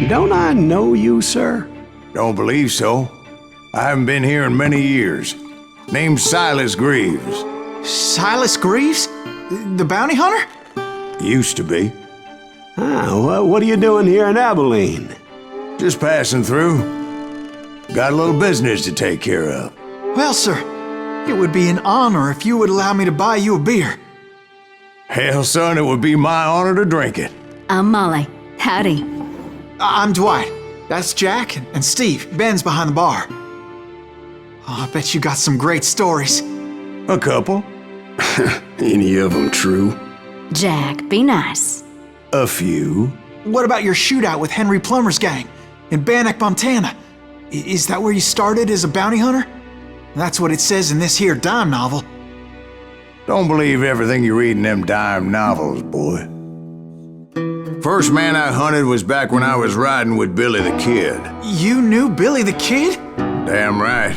Don't I know you, sir? Don't believe so. I haven't been here in many years. Name's Silas Greaves. Silas Greaves? The bounty hunter? Used to be. Well, what are you doing here in Abilene? Just passing through. Got a little business to take care of. Well, sir, it would be an honor if you would allow me to buy you a beer. Hell, son, it would be my honor to drink it. I'm Molly. Howdy. I'm Dwight. That's Jack and Steve. Ben's behind the bar. Oh, I bet you got some great stories. A couple. Any of them true? Jack, be nice. A few. What about your shootout with Henry Plummer's gang in Bannock, Montana? Is that where you started as a bounty hunter? That's what it says in this here dime novel. Don't believe everything you read in them dime novels, boy. First man I hunted was back when I was riding with Billy the Kid. You knew Billy the Kid? Damn right.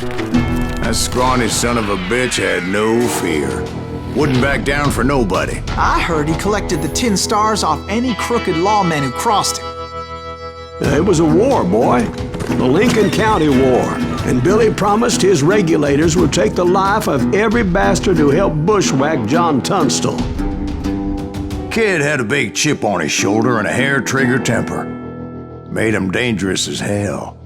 That scrawny son of a bitch had no fear. Wouldn't back down for nobody. I heard he collected the 10 stars off any crooked lawmen who crossed him. It was a war, boy. The Lincoln County War. And Billy promised his regulators would take the life of every bastard who helped bushwhack John Tunstall. Kid had a big chip on his shoulder and a hair-trigger temper. Made him dangerous as hell.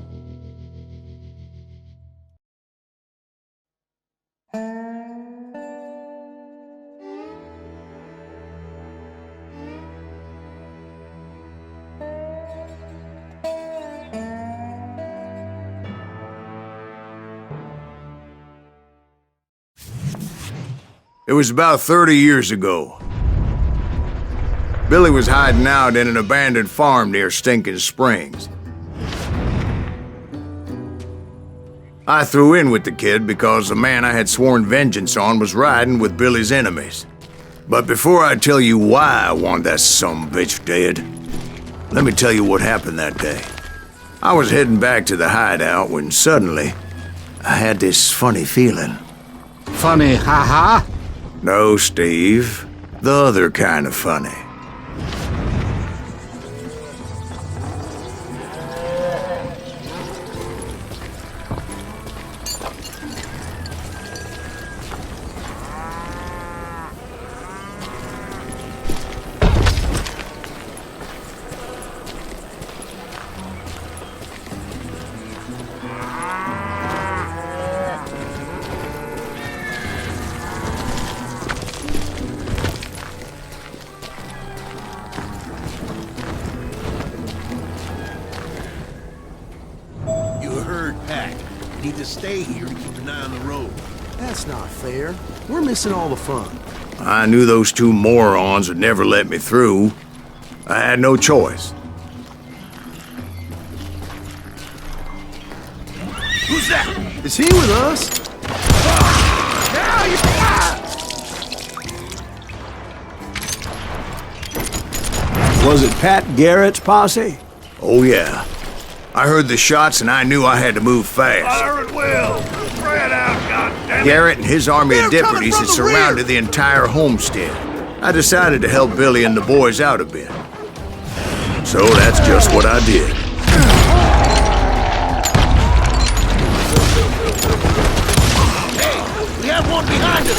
It was about 30 years ago. Billy was hiding out in an abandoned farm near Stinking Springs. I threw in with the kid because the man I had sworn vengeance on was riding with Billy's enemies. But before I tell you why I want that sumbitch dead, let me tell you what happened that day. I was heading back to the hideout when suddenly I had this funny feeling. Funny, ha-ha? No, Steve. The other kind of funny. Need to stay here to keep an eye on the road. That's not fair. We're missing all the fun. I knew those two morons would never let me through. I had no choice. Who's that? Is he with us? Was it Pat Garrett's posse? Oh yeah. I heard the shots and I knew I had to move fast. Fire at will! Spread out, goddammit! Garrett and his army of They're coming deputies from had the surrounded the entire homestead. I decided to help Billy and the boys out a bit. So that's just what I did. Hey, we have one behind us!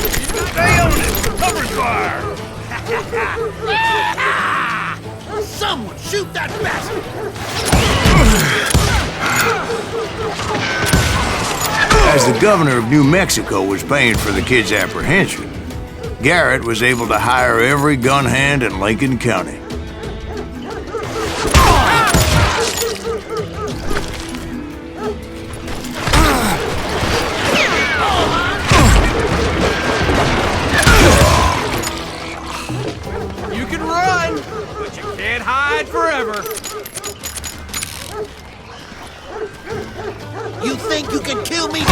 Stay on it! Cover fire! Someone shoot that bastard! As the governor of New Mexico was paying for the kid's apprehension, Garrett was able to hire every gun hand in Lincoln County. You can run, but you can't hide forever. You think you can kill me too?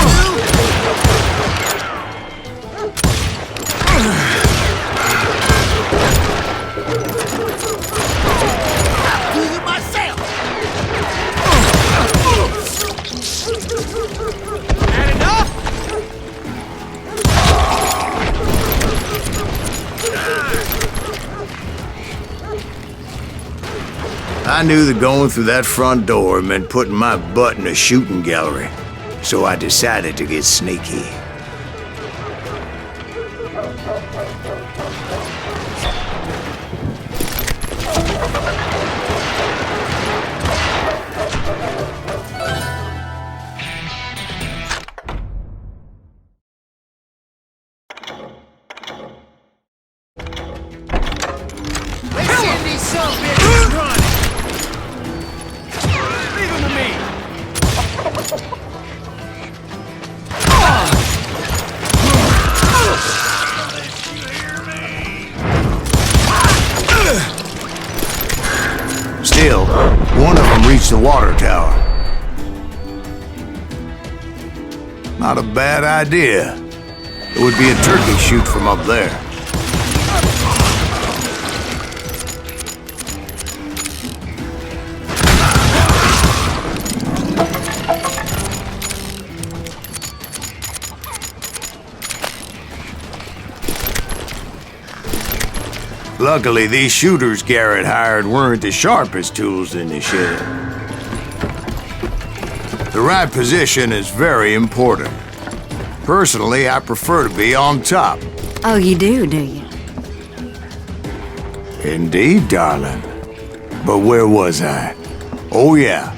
I'll do you myself! Had enough? I knew that going through that front door meant putting my butt in a shooting gallery, so I decided to get sneaky. Leave him to me! Still, one of them reached the water tower. Not a bad idea. It would be a turkey shoot from up there. Luckily, these shooters Garrett hired weren't the sharpest tools in the shed. The right position is very important. Personally, I prefer to be on top. Oh, you do you? Indeed, darling. But where was I? Oh, yeah.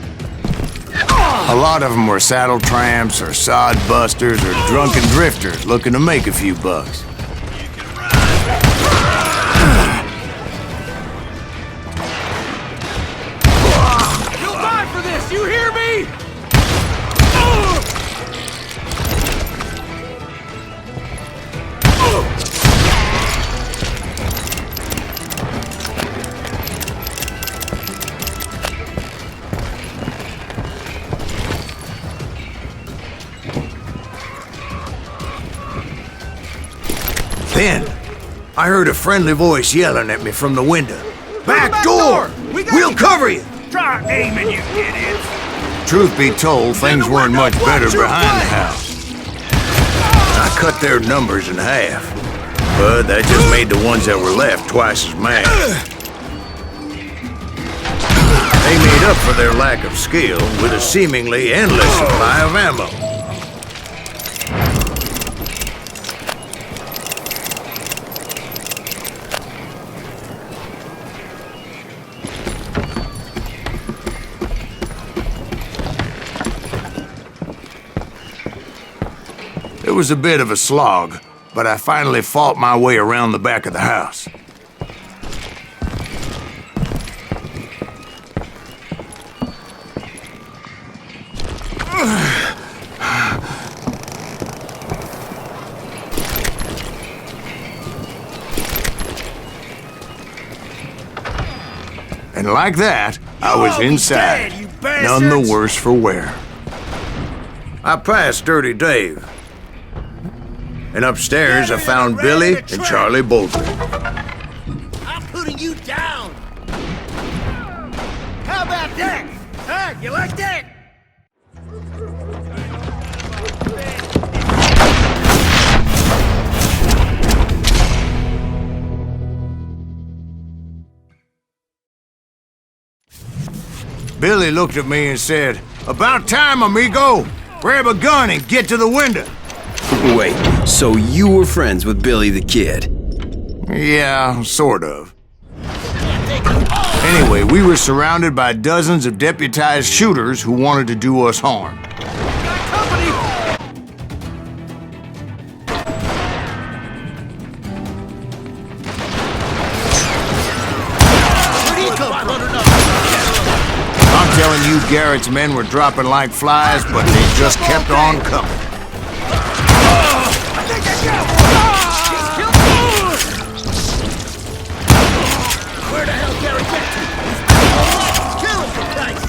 A lot of them were saddle tramps or sod busters or drunken drifters looking to make a few bucks. You'll die for this, you hear me? Then, I heard a friendly voice yelling at me from the window. Back door! We'll cover you! Try aiming, you idiots! Truth be told, things weren't much better behind the house. I cut their numbers in half, but that just made the ones that were left twice as mad. They made up for their lack of skill with a seemingly endless supply of ammo. It was a bit of a slog, but I finally fought my way around the back of the house. And like that, I was inside, none the worse for wear. I passed Dirty Dave. And upstairs, I found Billy and Charlie Bolton. I'm putting you down! How about that? Huh? You like that? Billy looked at me and said, "About time, amigo! Grab a gun and get to the window." Wait, so you were friends with Billy the Kid? Yeah, sort of. Anyway, we were surrounded by dozens of deputized shooters who wanted to do us harm. I'm telling you, Garrett's men were dropping like flies, but they just kept on coming. Where the hell Garrett get to? Kill him for Christ's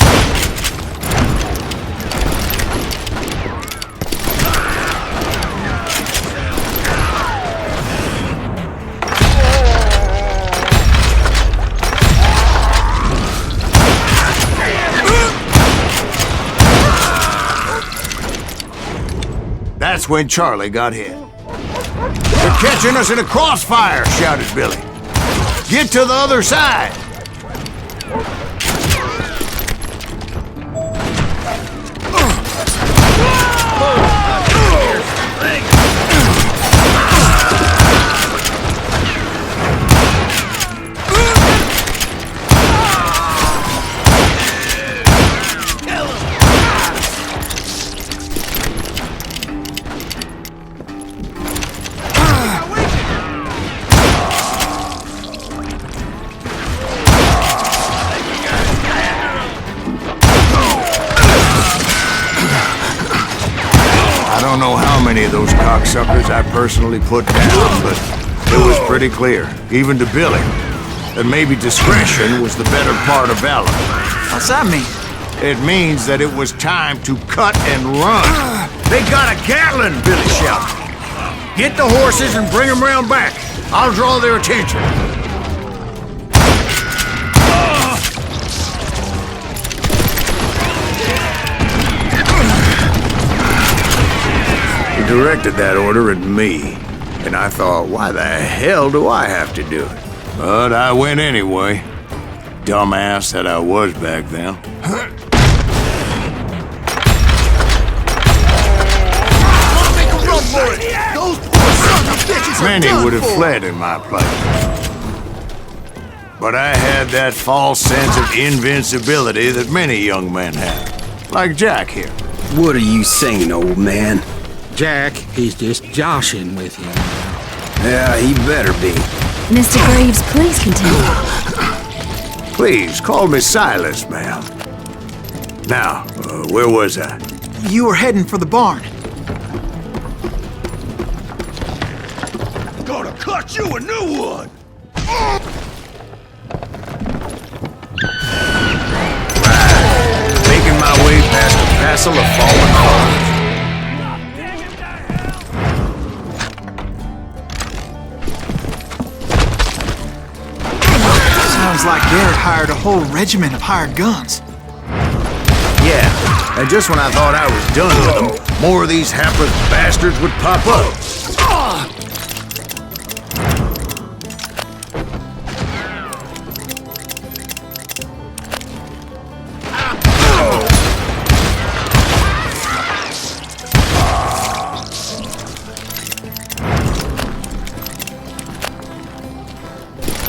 That's when Charlie got hit. "They're catching us in a crossfire!" shouted Billy. "Get to the other side!" don't know how many of those cocksuckers I personally put down, but it was pretty clear, even to Billy, that maybe discretion was the better part of valor. What's that mean? It means that it was time to cut and run. They got a Gatlin, Billy shouted. Get the horses and bring them round back. I'll draw their attention. He directed that order at me, and I thought, why the hell do I have to do it? But I went anyway. Dumbass that I was back then. Run for it! Those poor sons of bitches are Many done would have for. fled in my place. But I had that false sense of invincibility that many young men have. Like Jack here. What are you saying, old man? Jack, he's just joshing with you. Yeah, he better be. Mr. Graves, please continue. Please, call me Silas, ma'am. Now, where was I? You were heading for the barn. Gonna cut you a new one! Making my way past the castle of fallen foes. Sounds like Garrett hired a whole regiment of hired guns. Yeah, and just when I thought I was done with them, more of these hapless bastards would pop up.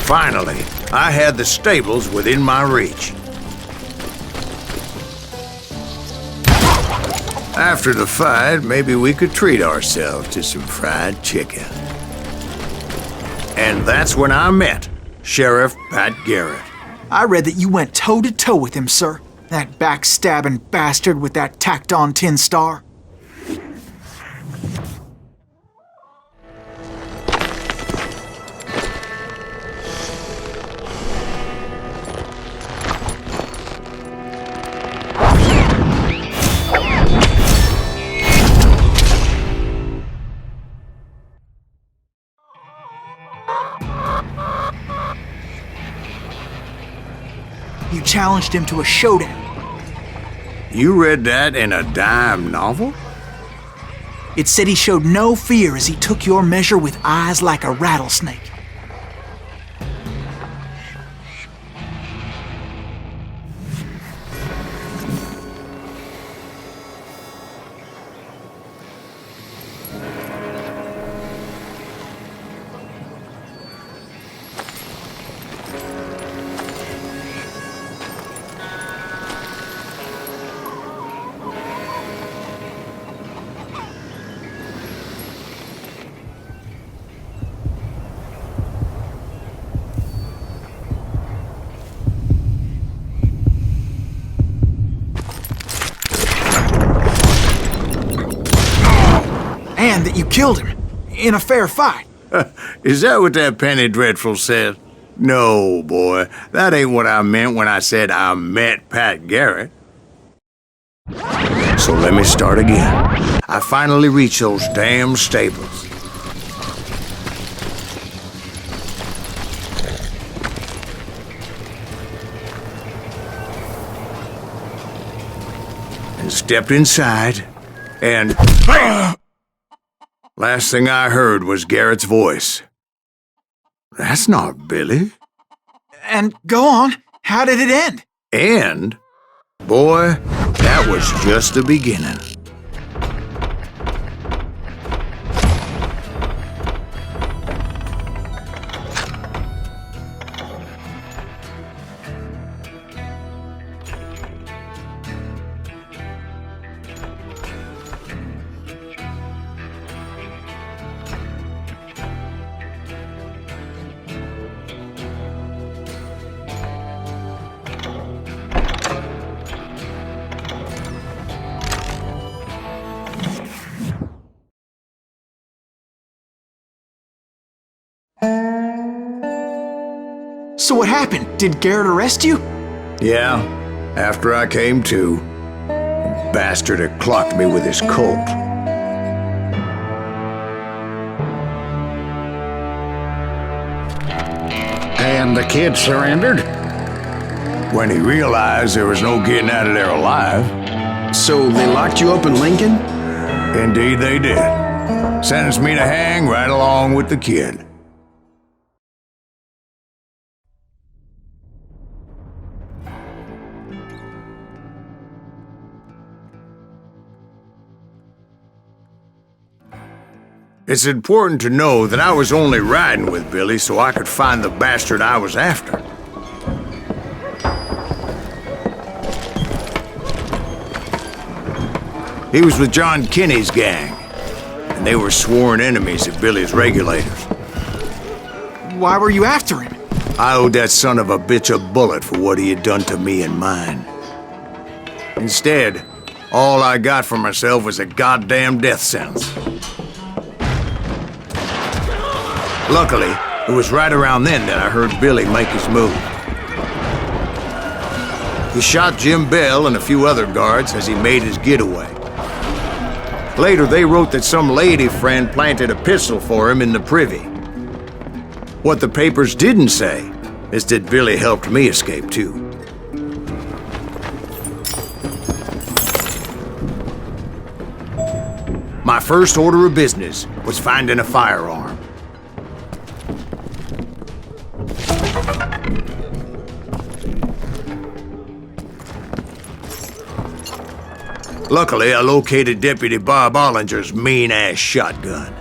Finally, I had the stables within my reach. After the fight, maybe we could treat ourselves to some fried chicken. And that's when I met Sheriff Pat Garrett. I read that you went toe-to-toe with him, sir. That backstabbing bastard with that tacked-on tin star. You challenged him to a showdown. You read that in a dime novel? It said he showed no fear as he took your measure with eyes like a rattlesnake. And that you killed him in a fair fight. Is that what that penny dreadful said? No, boy. That ain't what I meant when I said I met Pat Garrett. So let me start again. I finally reached those damn stables. And stepped inside, and BAM! Last thing I heard was Garrett's voice. That's not Billy. And go on, how did it end? And, boy, that was just the beginning. So what happened? Did Garrett arrest you? Yeah, after I came to, the bastard had clocked me with his Colt. And the kid surrendered? When he realized there was no getting out of there alive. So they locked you up in Lincoln? Indeed they did. Sentenced me to hang right along with the kid. It's important to know that I was only riding with Billy so I could find the bastard I was after. He was with John Kinney's gang, and they were sworn enemies of Billy's regulators. Why were you after him? I owed that son of a bitch a bullet for what he had done to me and mine. Instead, all I got for myself was a goddamn death sentence. Luckily, it was right around then that I heard Billy make his move. He shot Jim Bell and a few other guards as he made his getaway. Later, they wrote that some lady friend planted a pistol for him in the privy. What the papers didn't say is that Billy helped me escape too. My first order of business was finding a firearm. Luckily, I located Deputy Bob Ollinger's mean-ass shotgun.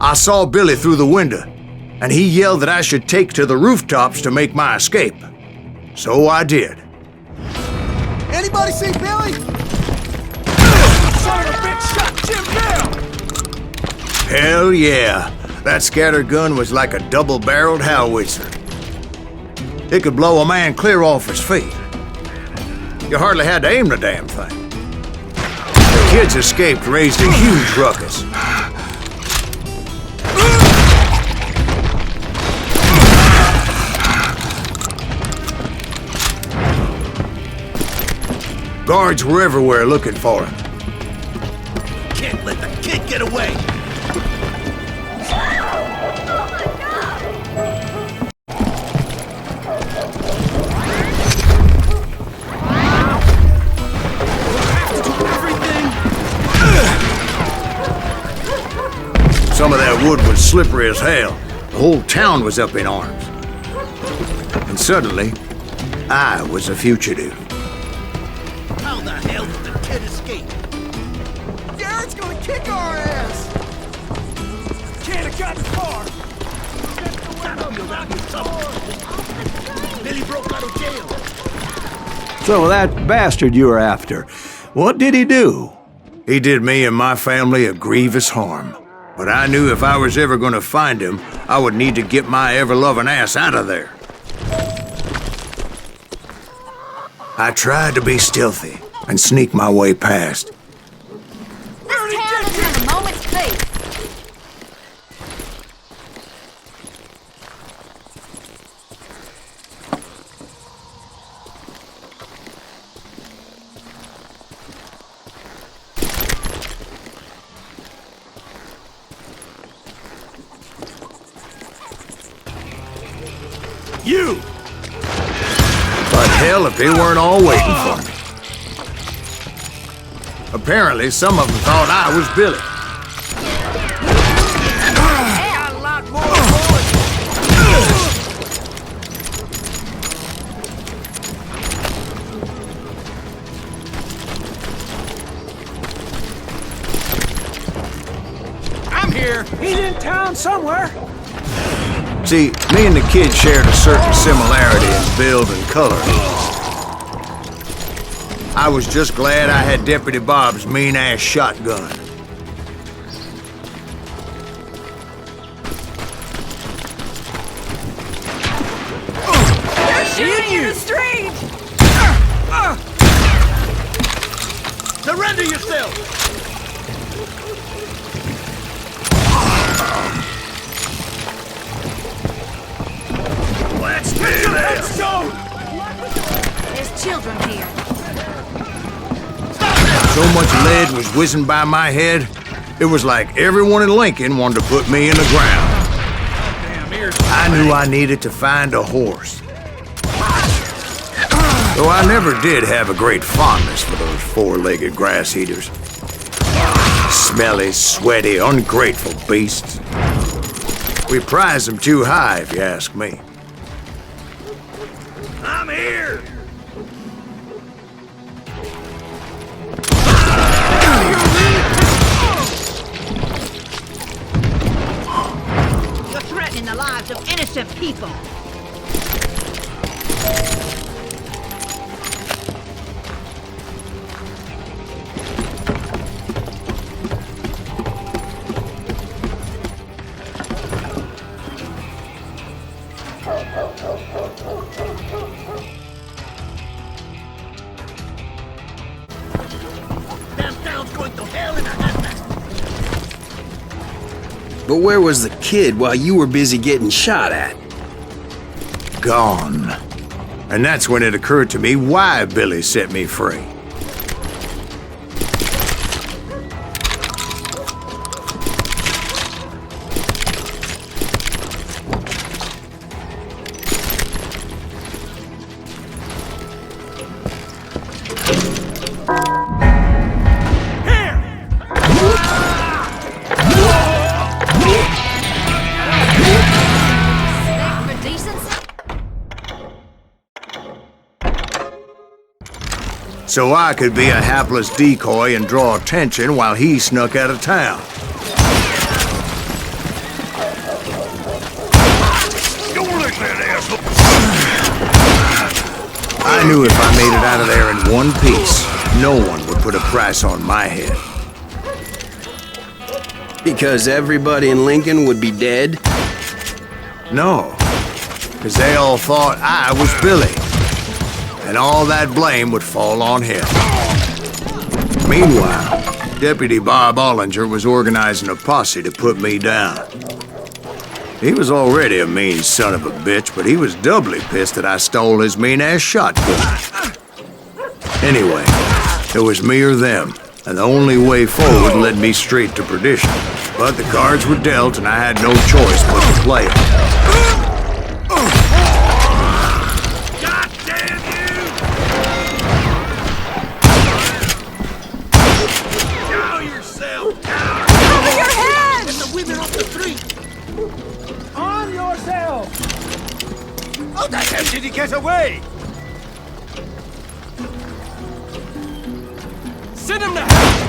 I saw Billy through the window, and he yelled that I should take to the rooftops to make my escape. So I did. Anybody see Billy? Son of a bitch shot Jim Bell! Hell yeah. That scatter gun was like a double-barreled howitzer. It could blow a man clear off his feet. You hardly had to aim the damn thing. The kids escaped, raised a huge ruckus. Guards were everywhere looking for him. Can't let the kid get away! Some of that wood was slippery as hell. The whole town was up in arms. And suddenly, I was a fugitive. How the hell did the kid escape? Garrett's gonna kick our ass! Can't have gotten far! Billy broke out of jail! So that bastard you were after, what did he do? He did me and my family a grievous harm. But I knew if I was ever gonna find him, I would need to get my ever-loving ass out of there. I tried to be stealthy and sneak my way past. This town is in a moment's peace. You! But hell, if they weren't all waiting for me. Apparently, some of them thought I was Billy. Got a lot more boys! I'm here! He's in town somewhere. See, me and the kid shared a certain similarity in build and color. I was just glad I had Deputy Bob's mean-ass shotgun. you! Street! Surrender yourself! Let's do this! There's children here. So much lead was whizzing by my head, it was like everyone in Lincoln wanted to put me in the ground. I knew I needed to find a horse. Though I never did have a great fondness for those four-legged grass eaters. Smelly, sweaty, ungrateful beasts. We prize them too high, if you ask me. I'm here! You're threatening the lives of innocent people. But where was the kid while you were busy getting shot at? Gone. And that's when it occurred to me why Billy set me free. For decency? So I could be a hapless decoy and draw attention while he snuck out of town. I knew if I made it out of there in one piece, no one would put a price on my head. Because everybody in Lincoln would be dead? No, because they all thought I was Billy, and all that blame would fall on him. Meanwhile, Deputy Bob Ollinger was organizing a posse to put me down. He was already a mean son of a bitch, but he was doubly pissed that I stole his mean-ass shotgun. Anyway, it was me or them, and the only way forward led me straight to perdition. But the cards were dealt, and I had no choice but to play them. God damn you! Show yourself, coward! Cover your head! Get the women off the street! Arm yourself! How the hell did he get away? Send him to hell!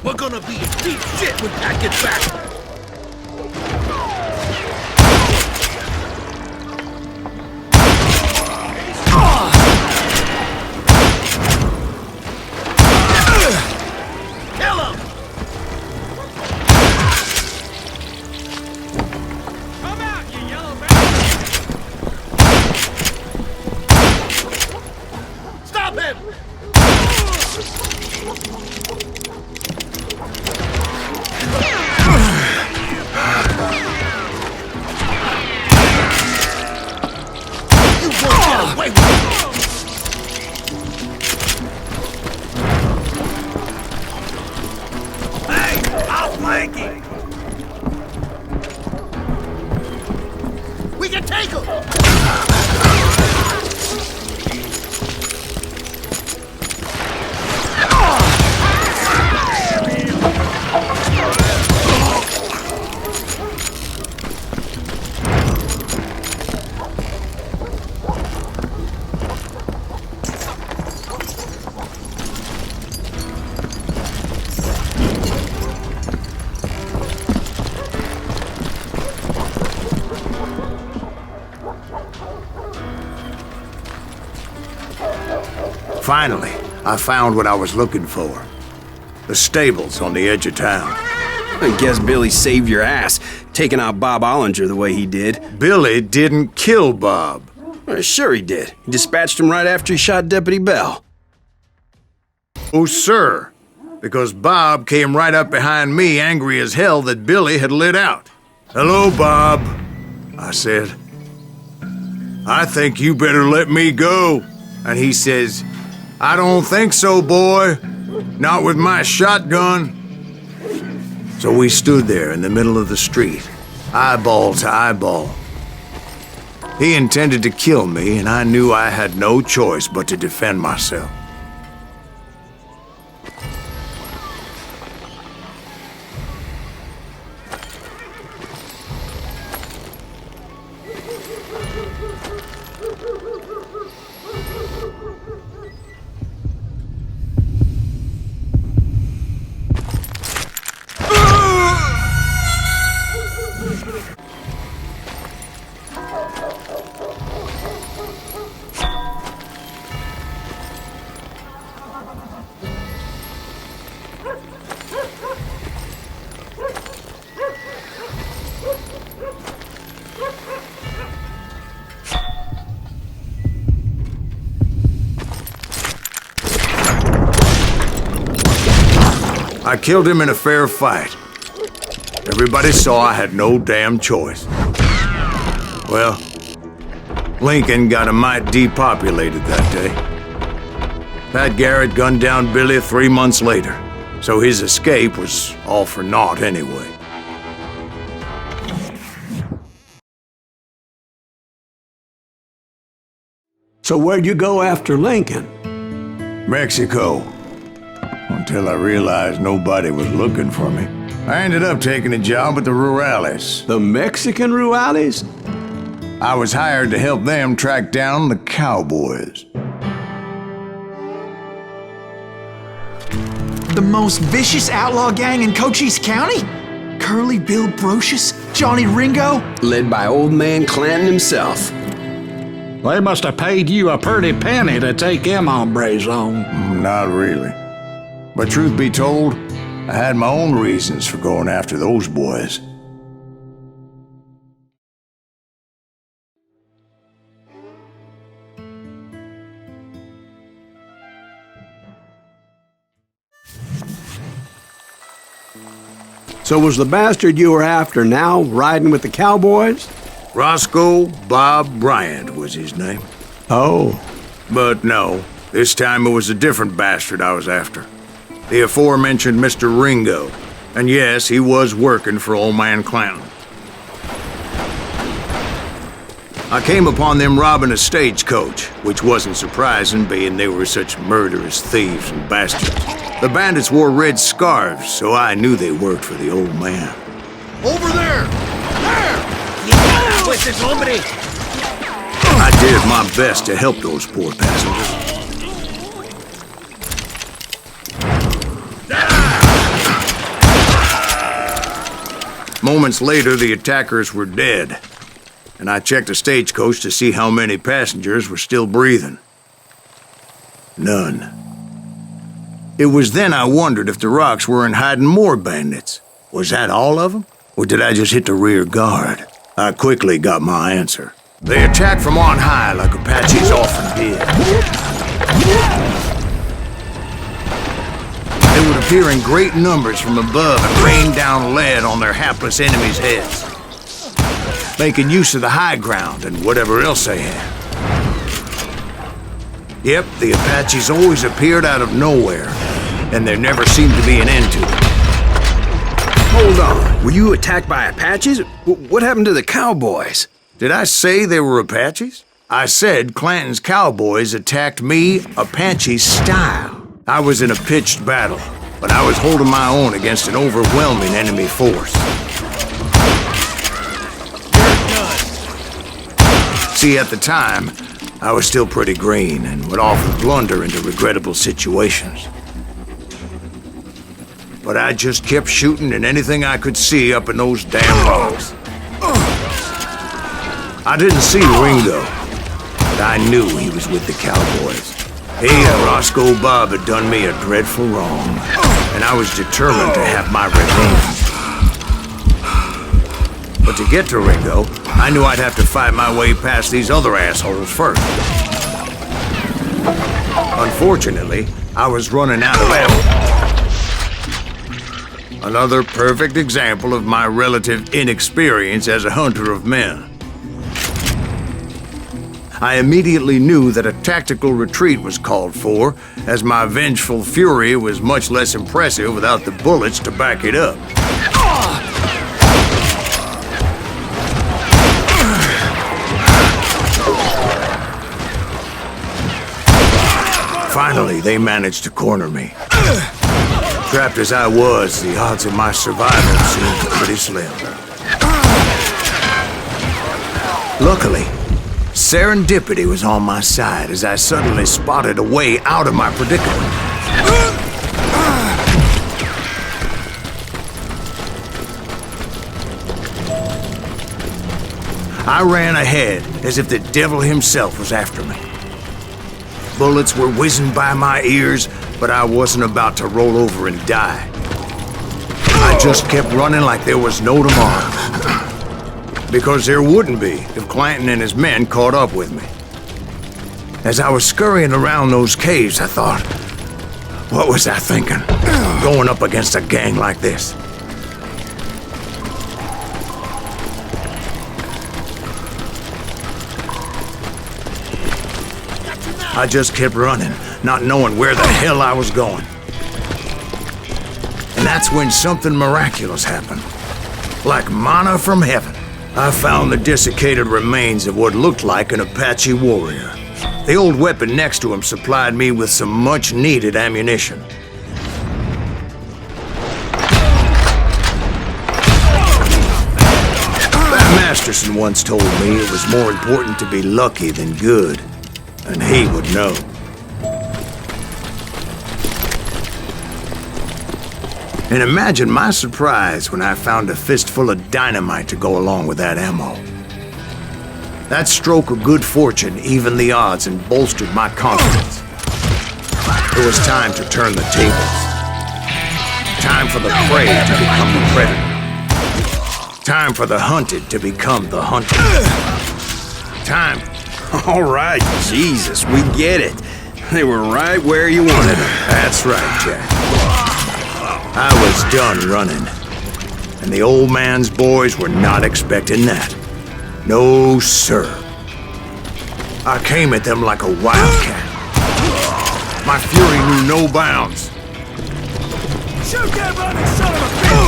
We're gonna be in deep shit when Pat gets back! Kill him! Come out, you yellow bastard! Stop him! You won't get away with it! Hey, I'll flank him! We can take him! Finally, I found what I was looking for. The stables on the edge of town. I guess Billy saved your ass, taking out Bob Ollinger the way he did. Billy didn't kill Bob. Well, sure he did. He dispatched him right after he shot Deputy Bell. Oh, sir. Because Bob came right up behind me, angry as hell that Billy had lit out. "Hello, Bob," I said. "I think you better let me go." And he says, "I don't think so, boy. Not with my shotgun." So we stood there in the middle of the street, eyeball to eyeball. He intended to kill me, and I knew I had no choice but to defend myself. I killed him in a fair fight. Everybody saw I had no damn choice. Well, Lincoln got a mite depopulated that day. Pat Garrett gunned down Billy 3 months later, so his escape was all for naught anyway. So where'd you go after Lincoln? Mexico. Until I realized nobody was looking for me. I ended up taking a job at the Rurales. The Mexican Rurales? I was hired to help them track down the cowboys. The most vicious outlaw gang in Cochise County? Curly Bill Brocious? Johnny Ringo? Led by old man Clanton himself. They must have paid you a pretty penny to take them hombres on. Not really. But truth be told, I had my own reasons for going after those boys. So was the bastard you were after now riding with the cowboys? Roscoe Bob Bryant was his name. Oh. But no, this time it was a different bastard I was after. The aforementioned Mr. Ringo. And yes, he was working for old man Clanton. I came upon them robbing a stagecoach, which wasn't surprising, being they were such murderous thieves and bastards. The bandits wore red scarves, so I knew they worked for the old man. Over there! There! I did my best to help those poor passengers. Moments later, the attackers were dead, and I checked the stagecoach to see how many passengers were still breathing. None. It was then I wondered if the rocks weren't hiding more bandits. Was that all of them? Or did I just hit the rear guard? I quickly got my answer. They attacked from on high like Apaches often did. They would appear in great numbers from above and rain down lead on their hapless enemies' heads, making use of the high ground and whatever else they had. Yep, the Apaches always appeared out of nowhere, and there never seemed to be an end to it. Hold on, were you attacked by Apaches? What happened to the cowboys? Did I say they were Apaches? I said Clanton's cowboys attacked me Apache style. I was in a pitched battle, but I was holding my own against an overwhelming enemy force. See, at the time, I was still pretty green and would often blunder into regrettable situations. But I just kept shooting at anything I could see up in those damn rocks. I didn't see Ringo, but I knew he was with the cowboys. He and Roscoe Bob had done me a dreadful wrong, and I was determined to have my revenge. But to get to Ringo, I knew I'd have to fight my way past these other assholes first. Unfortunately, I was running out of ammo. Another perfect example of my relative inexperience as a hunter of men. I immediately knew that a tactical retreat was called for, as my vengeful fury was much less impressive without the bullets to back it up. Finally, they managed to corner me. Trapped as I was, the odds of my survival seemed pretty slim. Luckily, serendipity was on my side as I suddenly spotted a way out of my predicament. I ran ahead as if the devil himself was after me. Bullets were whizzing by my ears, but I wasn't about to roll over and die. I just kept running like there was no tomorrow. Because there wouldn't be if Clanton and his men caught up with me. As I was scurrying around those caves, I thought, what was I thinking? Going up against a gang like this? I just kept running, not knowing where the hell I was going. And that's when something miraculous happened. Like manna from heaven. I found the desiccated remains of what looked like an Apache warrior. The old weapon next to him supplied me with some much-needed ammunition. That Masterson once told me it was more important to be lucky than good, and he would know. And imagine my surprise when I found a fistful of dynamite to go along with that ammo. That stroke of good fortune evened the odds and bolstered my confidence. It was time to turn the tables. Time for the prey to become the predator. Time for the hunted to become the hunted. Time. All right, Jesus, we get it. They were right where you wanted them. That's right, Jack. I was done running. And the old man's boys were not expecting that. No, sir. I came at them like a wildcat. My fury knew no bounds. Shoot that running son of a bitch!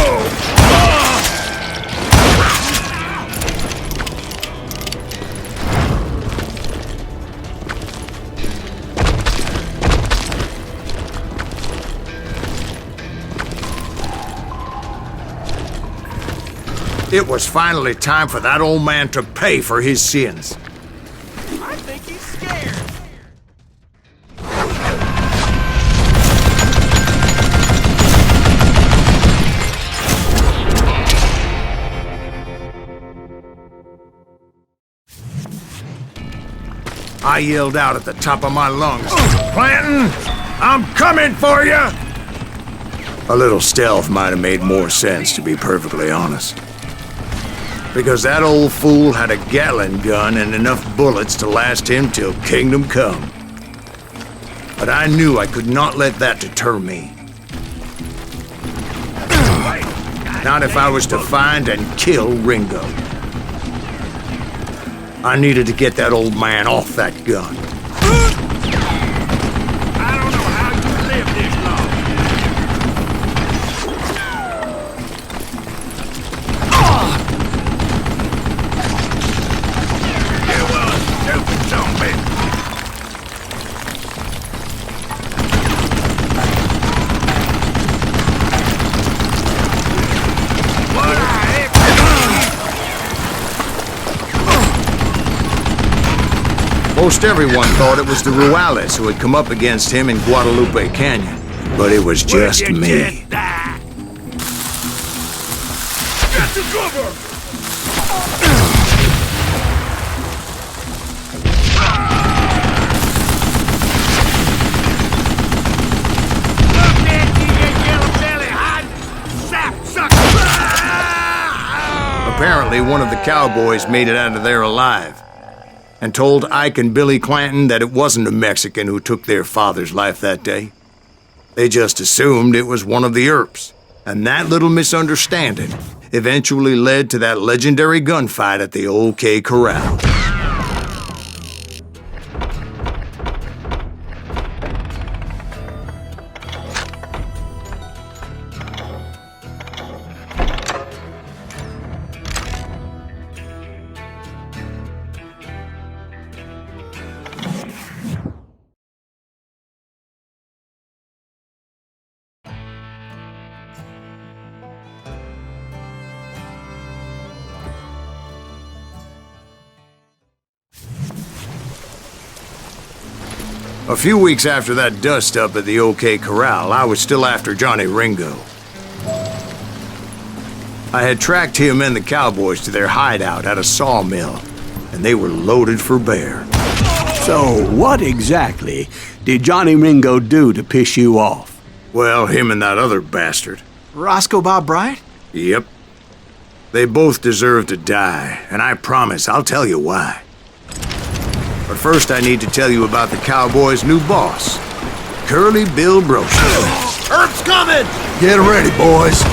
It was finally time for that old man to pay for his sins. I think he's scared. I yelled out at the top of my lungs, Clanton, I'm coming for you! A little stealth might have made more sense, to be perfectly honest. Because that old fool had a Gatling gun and enough bullets to last him till kingdom come. But I knew I could not let that deter me. Not if I was to find and kill Ringo. I needed to get that old man off that gun. I don't know how you live this long. You was stupid zombie. What the heck? Most everyone thought it was the Ruales who had come up against him in Guadalupe Canyon. But it was just Where'd you me. just die? Get the cover! Apparently, one of the cowboys made it out of there alive and told Ike and Billy Clanton that it wasn't a Mexican who took their father's life that day. They just assumed it was one of the Earps, and that little misunderstanding eventually led to that legendary gunfight at the OK Corral. A few weeks after that dust-up at the OK Corral, I was still after Johnny Ringo. I had tracked him and the cowboys to their hideout at a sawmill, and they were loaded for bear. So, what exactly did Johnny Ringo do to piss you off? Well, him and that other bastard. Roscoe Bob Bryant? Yep. They both deserve to die, and I promise I'll tell you why. But first I need to tell you about the Cowboys' new boss, Curly Bill Brocious. Earp's coming! Get ready, boys.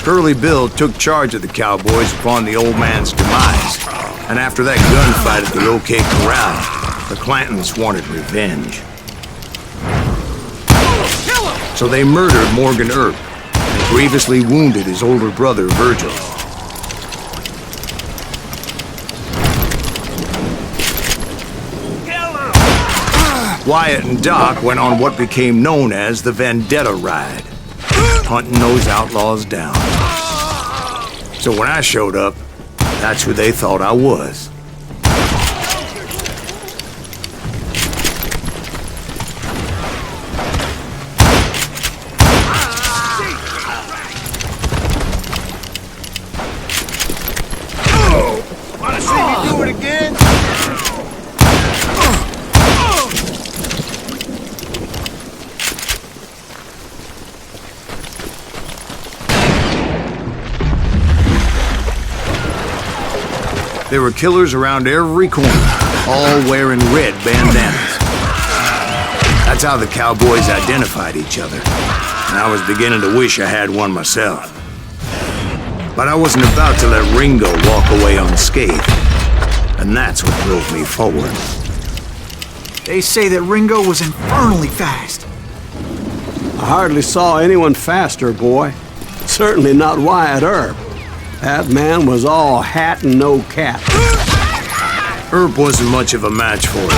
Curly Bill took charge of the Cowboys upon the old man's demise, and after that gunfight at the OK Corral, the Clantons wanted revenge. So they murdered Morgan Earp and grievously wounded his older brother, Virgil. Wyatt and Doc went on what became known as the Vendetta Ride, hunting those outlaws down. So when I showed up, that's who they thought I was. Wanna see me do it again? There were killers around every corner, all wearing red bandanas. That's how the Cowboys identified each other, and I was beginning to wish I had one myself. But I wasn't about to let Ringo walk away unscathed, and that's what drove me forward. They say that Ringo was infernally fast. I hardly saw anyone faster, boy. Certainly not Wyatt Earp. That man was all hat and no cap. Earp wasn't much of a match for him,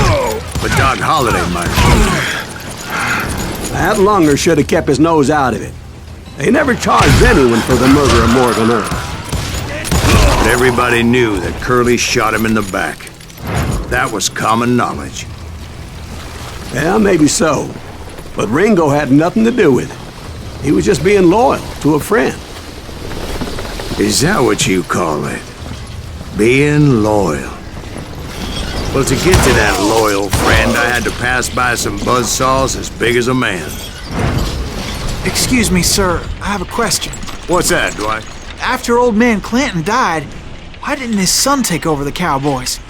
but Doc Holliday might have. That Lunger should have kept his nose out of it. They never charged anyone for the murder of Morgan Earp. But everybody knew that Curly shot him in the back. That was common knowledge. Yeah, maybe so. But Ringo had nothing to do with it. He was just being loyal to a friend. Is that what you call it? Being loyal? Well, to get to that loyal friend, I had to pass by some buzzsaws as big as a man. Excuse me, sir. I have a question. What's that, Dwight? After old man Clanton died, why didn't his son take over the Cowboys?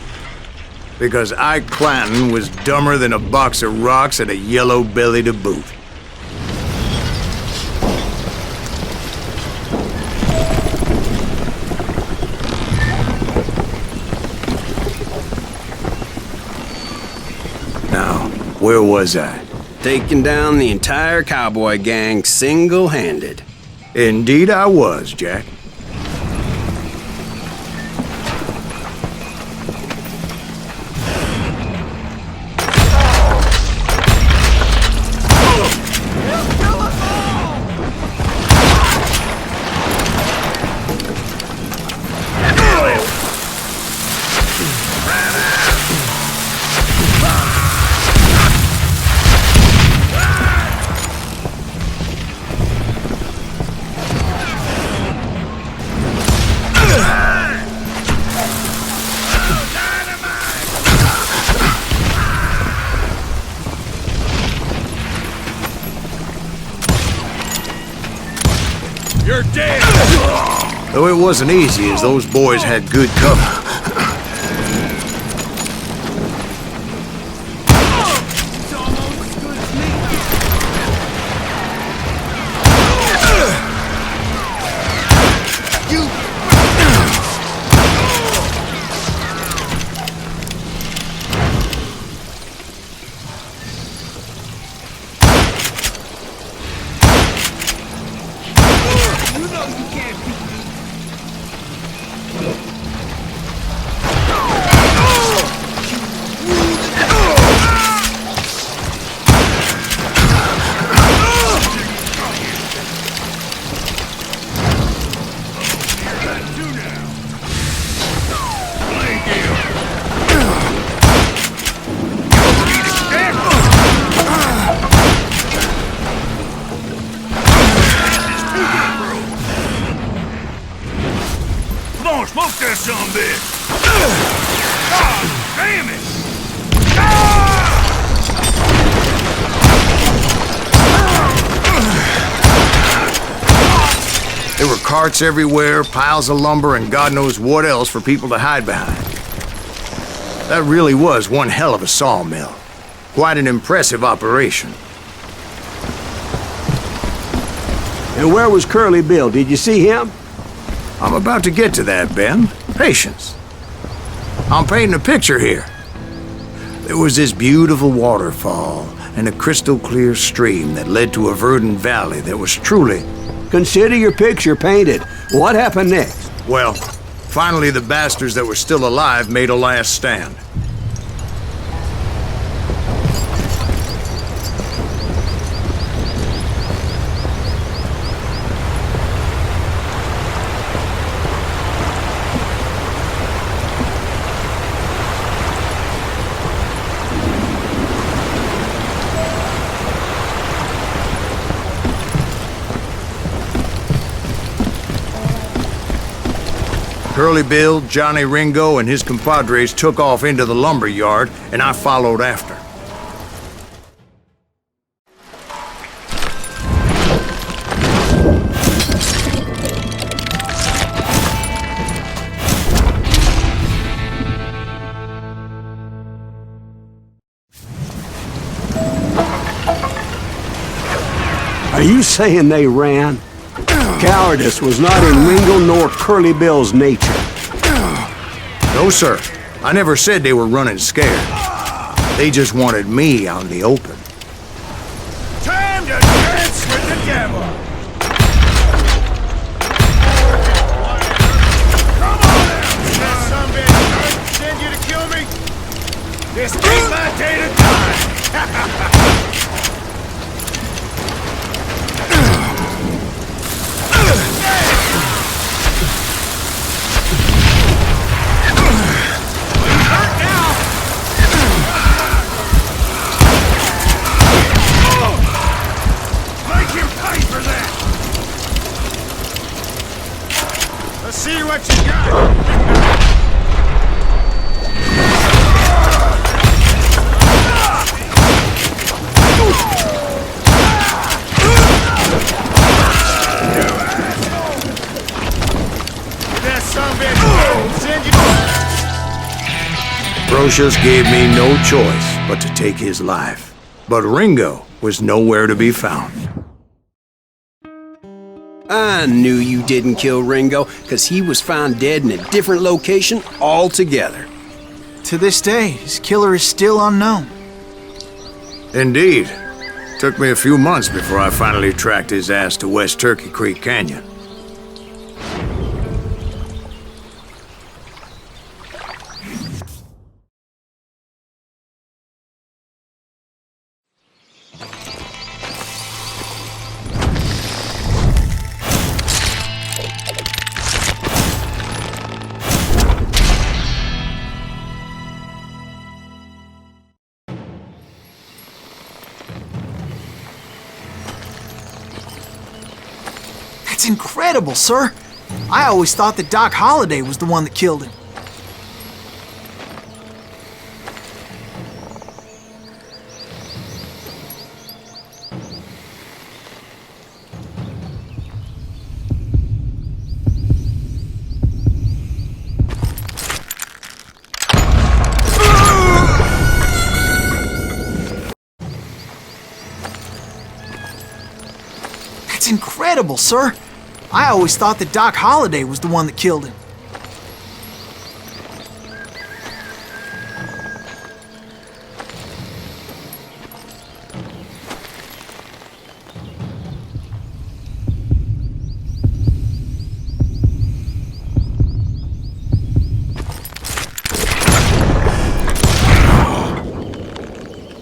Because Ike Clanton was dumber than a box of rocks and a yellow belly to boot. Now, where was I? Taking down the entire cowboy gang single-handed. Indeed I was, Jack. You're dead! Though it wasn't easy, as those boys had good cover. Smoke that sumbitch! God damn it! There were carts everywhere, piles of lumber, and God knows what else for people to hide behind. That really was one hell of a sawmill. Quite an impressive operation. And where was Curly Bill? Did you see him? I'm about to get to that, Ben. Patience. I'm painting a picture here. There was this beautiful waterfall and a crystal clear stream that led to a verdant valley that was truly... Consider your picture painted. What happened next? Well, finally the bastards that were still alive made a last stand. Curly Bill, Johnny Ringo, and his compadres took off into the lumber yard, and I followed after. Are you saying they ran? Cowardice was not in Ringo nor Curly Bill's nature. No, sir. I never said they were running scared. They just wanted me out in the open. Time to dance with the devil! Come on out! That sumbitch send you to kill me? This ain't my day to die! See what you got! Brocious gave me no choice but to take his life. But Ringo was nowhere to be found. I knew you didn't kill Ringo, because he was found dead in a different location altogether. To this day, his killer is still unknown. Indeed. Took me a few months before I finally tracked his ass to West Turkey Creek Canyon. That's incredible, sir. I always thought that Doc Holliday was the one that killed him. incredible, sir. I always thought that Doc Holliday was the one that killed him.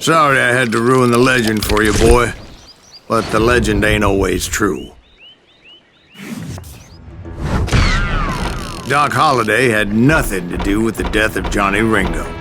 Sorry I had to ruin the legend for you, boy. But the legend ain't always true. Doc Holliday had nothing to do with the death of Johnny Ringo.